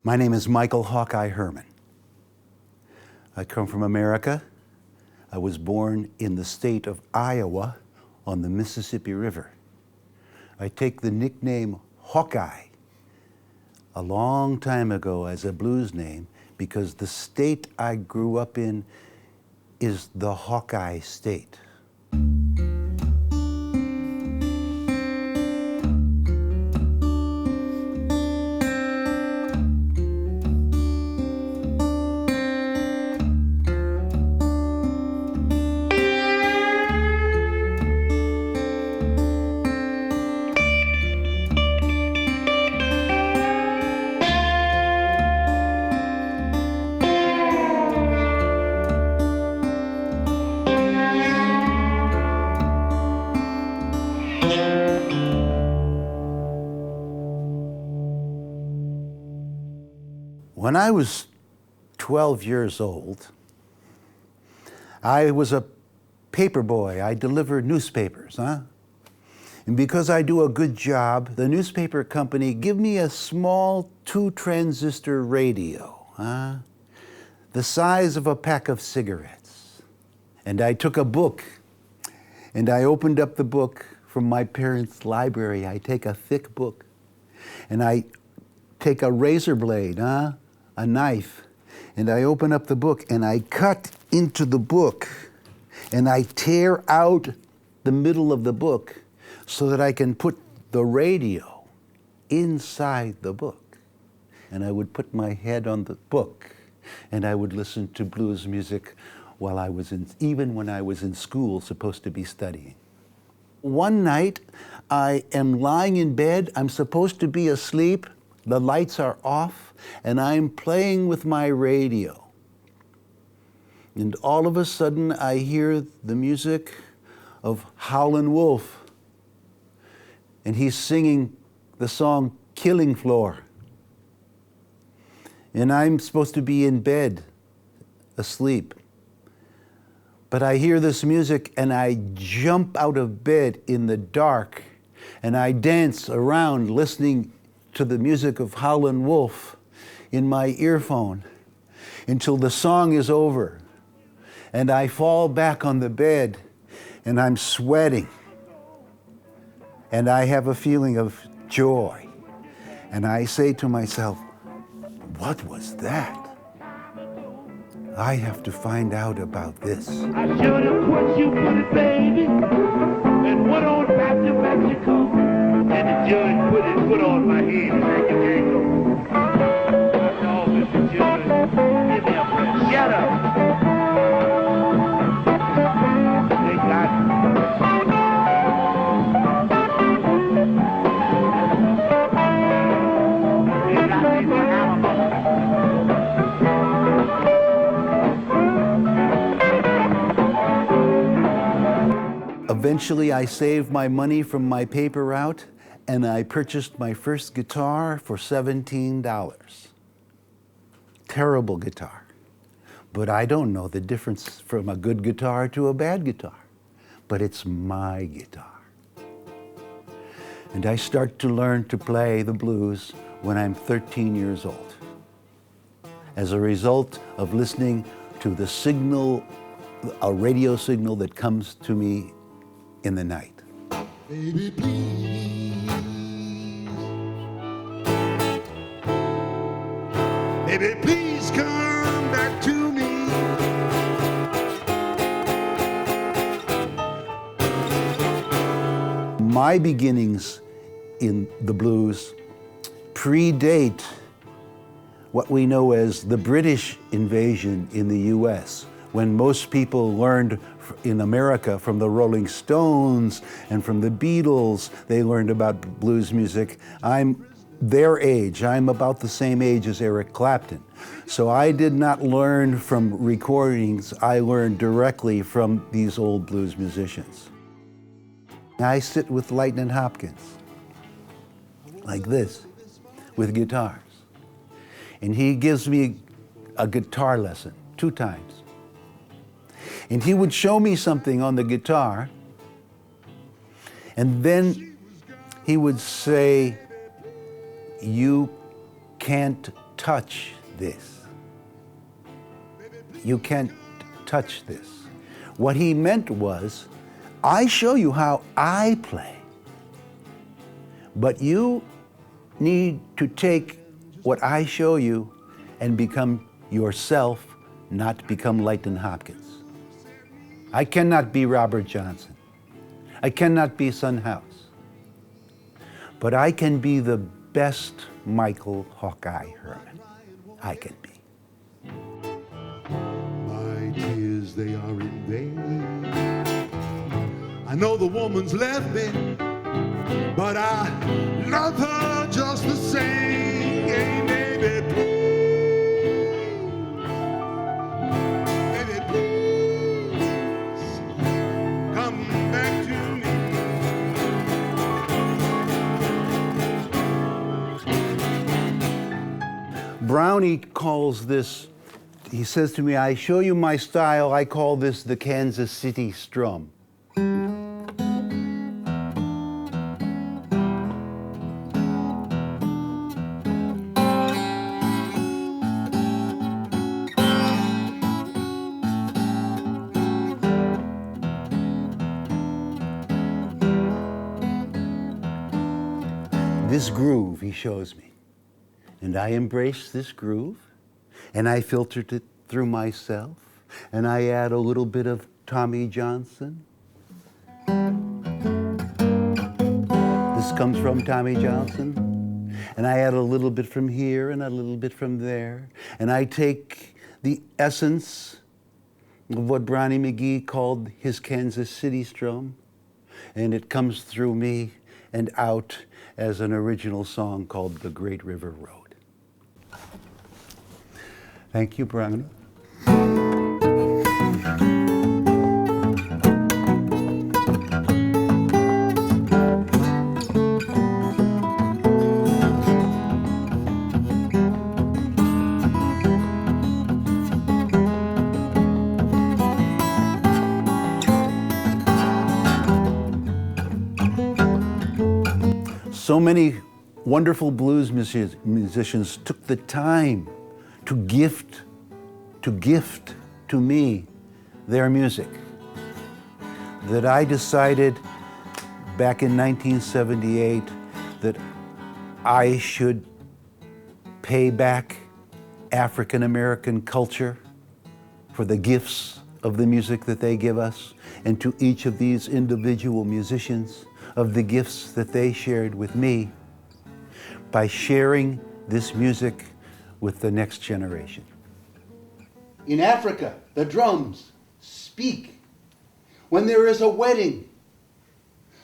My name is Michaël Hawkeye Herman. I come from America. I was born in the state of Iowa on the Mississippi River. I take the nickname Hawkeye a long time ago as a blues name because the state I grew up in is the Hawkeye state. When I was 12 years old, I was a paper boy. I delivered newspapers, And because I do a good job, the newspaper company give me a small 2-transistor radio, the size of a pack of cigarettes. And I took a book, and I opened up the book from my parents' library. I take a thick book, and I take a razor blade, a knife, and I open up the book and I cut into the book and I tear out the middle of the book so that I can put the radio inside the book. And I would put my head on the book and I would listen to blues music while I was even when I was in school supposed to be studying. One night I am lying in bed, I'm supposed to be asleep, the lights are off, and I'm playing with my radio. And all of a sudden, I hear the music of Howlin' Wolf. And he's singing the song Killing Floor. And I'm supposed to be in bed, asleep. But I hear this music and I jump out of bed in the dark and I dance around listening to the music of Howlin' Wolf in my earphone until the song is over. And I fall back on the bed and I'm sweating. And I have a feeling of joy. And I say to myself, what was that? I have to find out about this. I showed up what you put it, baby, and what on back to Mexico. And the judge put on my head and make it tango. I said, oh, Mr. Judge, give me a breath. Shut up. They got me. They got me for Alabama. Eventually, I saved my money from my paper route and I purchased my first guitar for $17. Terrible guitar. But I don't know the difference from a good guitar to a bad guitar. But it's my guitar. And I start to learn to play the blues when I'm 13 years old. As a result of listening to the signal, a radio signal that comes to me in the night. Baby, please. Baby, please come back to me. My beginnings in the blues predate what we know as the British invasion in the US, when most people learned in America from the Rolling Stones and from the Beatles, they learned about blues music. I'm their age. I'm about the same age as Eric Clapton. So I did not learn from recordings. I learned directly from these old blues musicians. I sit with Lightnin' Hopkins, like this, with guitars. And he gives me a guitar lesson 2 times. And he would show me something on the guitar, and then he would say, "You can't touch this. You can't touch this. What he meant was, I show you how I play, but you need to take what I show you and become yourself, not become Leighton Hopkins. I cannot be Robert Johnson. I cannot be Son House. But I can be the best Michael Hawkeye Herman. I can be. My tears, they are in vain. I know the woman's left me, but I love her just the same. Hey, baby, please, baby, please, come back to me. Brownie calls this, he says to me, I show you my style, I call this the Kansas City strum. This groove, he shows me. And I embrace this groove, and I filtered it through myself, and I add a little bit of Tommy Johnson. This comes from Tommy Johnson, and I add a little bit from here and a little bit from there, and I take the essence of what Brownie McGee called his Kansas City strum, and it comes through me and out as an original song called The Great River Road. Thank you, Brownie. So many wonderful blues musicians took the time to gift to me their music, that I decided back in 1978 that I should pay back African American culture for the gifts of the music that they give us, and to each of these individual musicians of the gifts that they shared with me by sharing this music with the next generation. In Africa, the drums speak. When there is a wedding,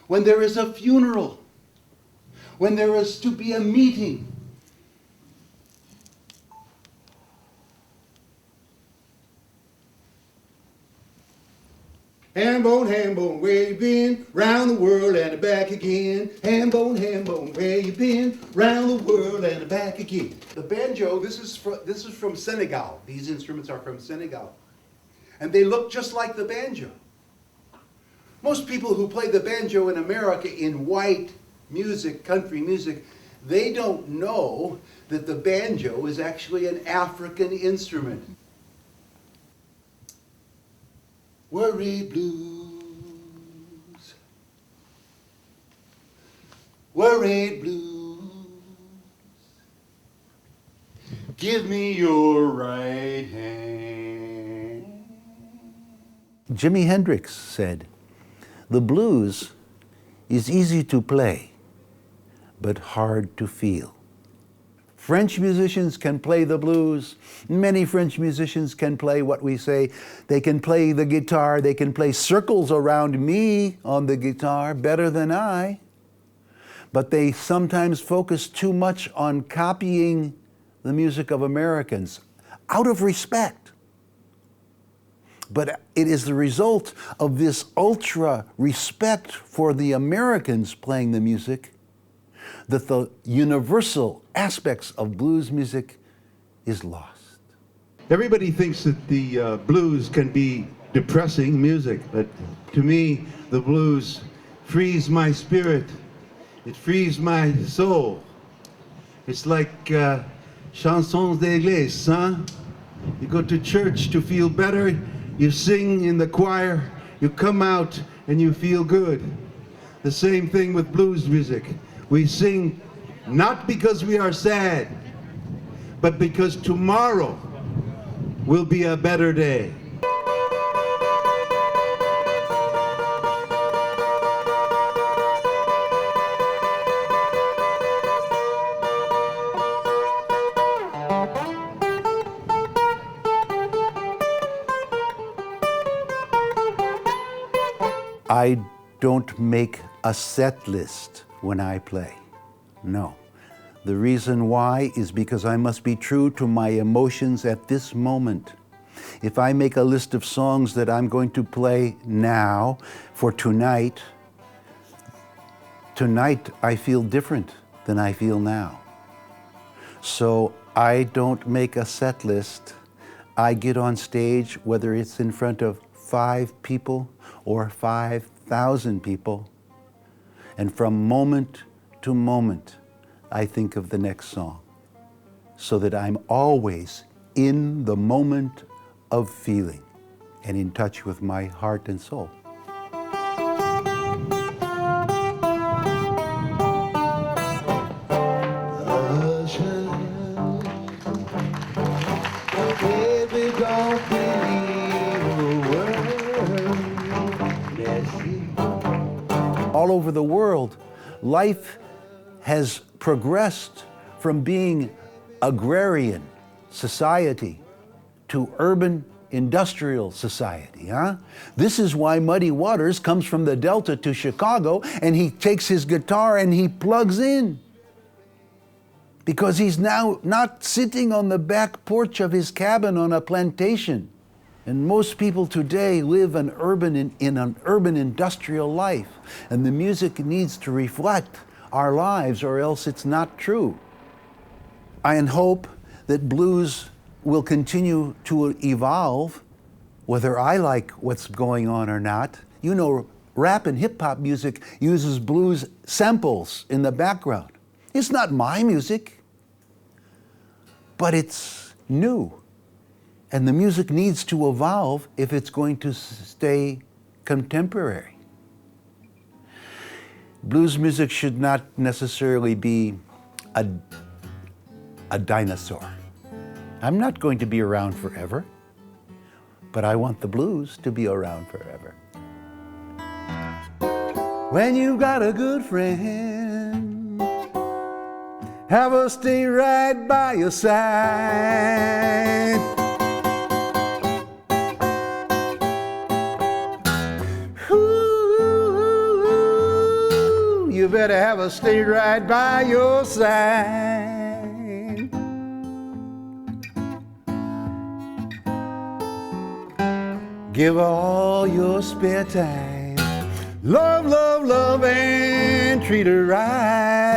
when there is a funeral, when there is to be a meeting, ham bone, where you been? Round the world and back again. Ham bone, where you been? Round the world and back again. The banjo, this is from Senegal. These instruments are from Senegal. And they look just like the banjo. Most people who play the banjo in America in white music, country music, they don't know that the banjo is actually an African instrument. Worry blues, worry blues, give me your right hand. Jimi Hendrix said, the blues is easy to play, but hard to feel. French musicians can play the blues. Many French musicians can play what we say. They can play the guitar. They can play circles around me on the guitar better than I. But they sometimes focus too much on copying the music of Americans out of respect. But it is the result of this ultra respect for the Americans playing the music that the universal aspects of blues music is lost. Everybody thinks that the blues can be depressing music, but to me, the blues frees my spirit. It frees my soul. It's like Chansons d'église, huh? You go to church to feel better, you sing in the choir, you come out and you feel good. The same thing with blues music. We sing not because we are sad, but because tomorrow will be a better day. I don't make a set list when I play. No. The reason why is because I must be true to my emotions at this moment. If I make a list of songs that I'm going to play now for tonight I feel different than I feel now. So I don't make a set list. I get on stage, whether it's in front of 5 people or 5,000 people, and from moment to moment, I think of the next song, so that I'm always in the moment of feeling and in touch with my heart and soul. All over the world, life has progressed from being agrarian society to urban industrial society, huh? This is why Muddy Waters comes from the Delta to Chicago and he takes his guitar and he plugs in. Because he's now not sitting on the back porch of his cabin on a plantation. And most people today live in an urban industrial life. And the music needs to reflect our lives or else it's not true. I hope that blues will continue to evolve, whether I like what's going on or not. You know, rap and hip hop music uses blues samples in the background. It's not my music, but it's new. And the music needs to evolve if it's going to stay contemporary. Blues music should not necessarily be a dinosaur. I'm not going to be around forever, but I want the blues to be around forever. When you got a good friend, have her stay right by your side. You better have her stay right by your side. Give her all your spare time. Love, love, love, and treat her right.